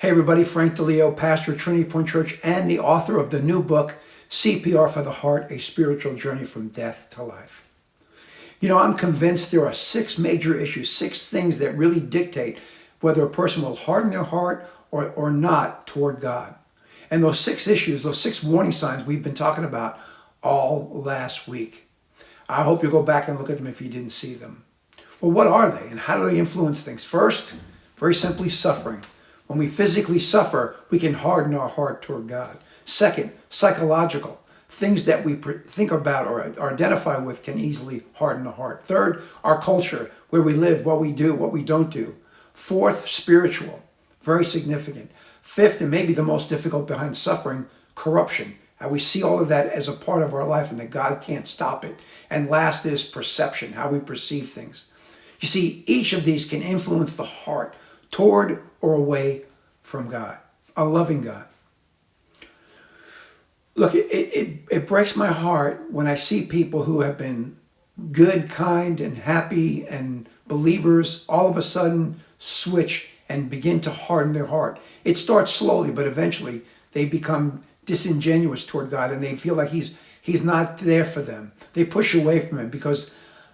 Hey everybody, Frank DeLeo, pastor at Trinity Point Church and the author of the new book, CPR for the Heart, A Spiritual Journey from Death to Life. You know, I'm convinced there are 6 major issues, 6 things that really dictate whether a person will harden their heart or not toward God. And those 6 issues, those 6 warning signs we've been talking about all last week. I hope you'll go back and look at them if you didn't see them. Well, what are they and how do they influence things? First, very simply, suffering. When we physically suffer, we can harden our heart toward God. Second, psychological. Things that we think about or identify with can easily harden the heart. Third, our culture, where we live, what we do, what we don't do. Fourth, spiritual. Very significant. Fifth, and maybe the most difficult behind suffering, corruption. How we see all of that as a part of our life and that God can't stop it. And last is perception, how we perceive things. You see, each of these can influence the heart toward or away from God, a loving God. Look, it breaks my heart when I see people who have been good, kind, and happy and believers all of a sudden switch and begin to harden their heart. It starts slowly, but eventually they become disingenuous toward God and they feel like He's not there for them. They push away from Him because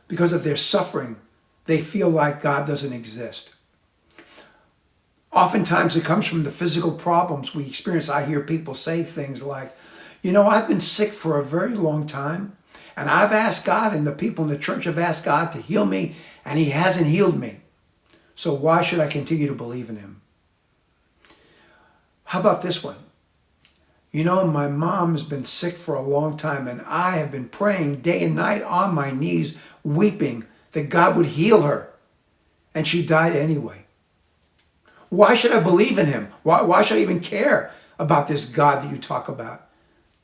of their suffering. They feel like God doesn't exist. Oftentimes it comes from the physical problems we experience. I hear people say things like, you know, I've been sick for a very long time and I've asked God and the people in the church have asked God to heal me and He hasn't healed me. So why should I continue to believe in Him? How about this one? You know, my mom has been sick for a long time and I have been praying day and night on my knees, weeping that God would heal her. And she died anyway. Why should I believe in Him? Why should I even care about this God that you talk about?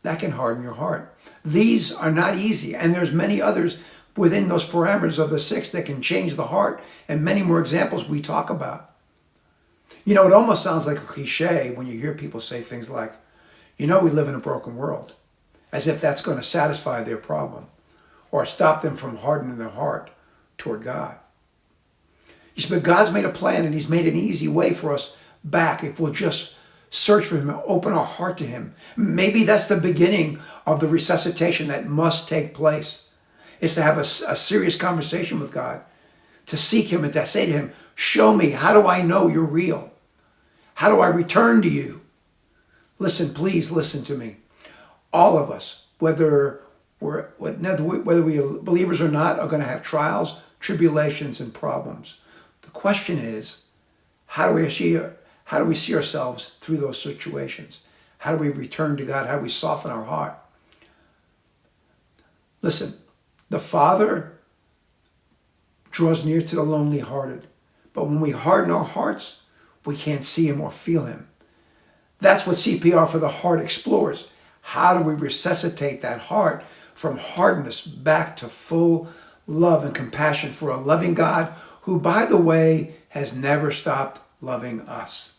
That can harden your heart. These are not easy, and there's many others within those parameters of the 6 that can change the heart, and many more examples we talk about. You know, it almost sounds like a cliche when you hear people say things like, you know, we live in a broken world, as if that's going to satisfy their problem or stop them from hardening their heart toward God. You see, but God's made a plan and He's made an easy way for us back if we'll just search for Him and open our heart to Him. Maybe that's the beginning of the resuscitation that must take place. Is to have a serious conversation with God, to seek Him and to say to Him, show me, how do I know You're real? How do I return to You? Listen, please listen to me. All of us, whether we are believers or not, are going to have trials, tribulations, and problems. The question is, how do we see ourselves through those situations? How do we return to God? How do we soften our heart? Listen, the Father draws near to the lonely-hearted, but when we harden our hearts, we can't see Him or feel Him. That's what CPR for the Heart explores. How do we resuscitate that heart from hardness back to full love and compassion for a loving God who, by the way, has never stopped loving us?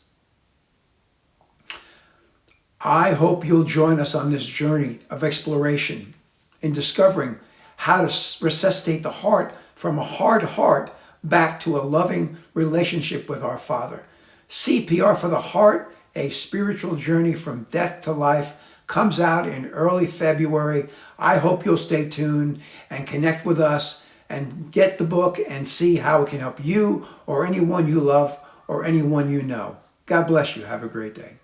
I hope you'll join us on this journey of exploration in discovering how to resuscitate the heart from a hard heart back to a loving relationship with our Father. CPR for the Heart, A Spiritual Journey from Death to Life, comes out in early February. I hope you'll stay tuned and connect with us and get the book and see how it can help you or anyone you love or anyone you know. God bless you. Have a great day.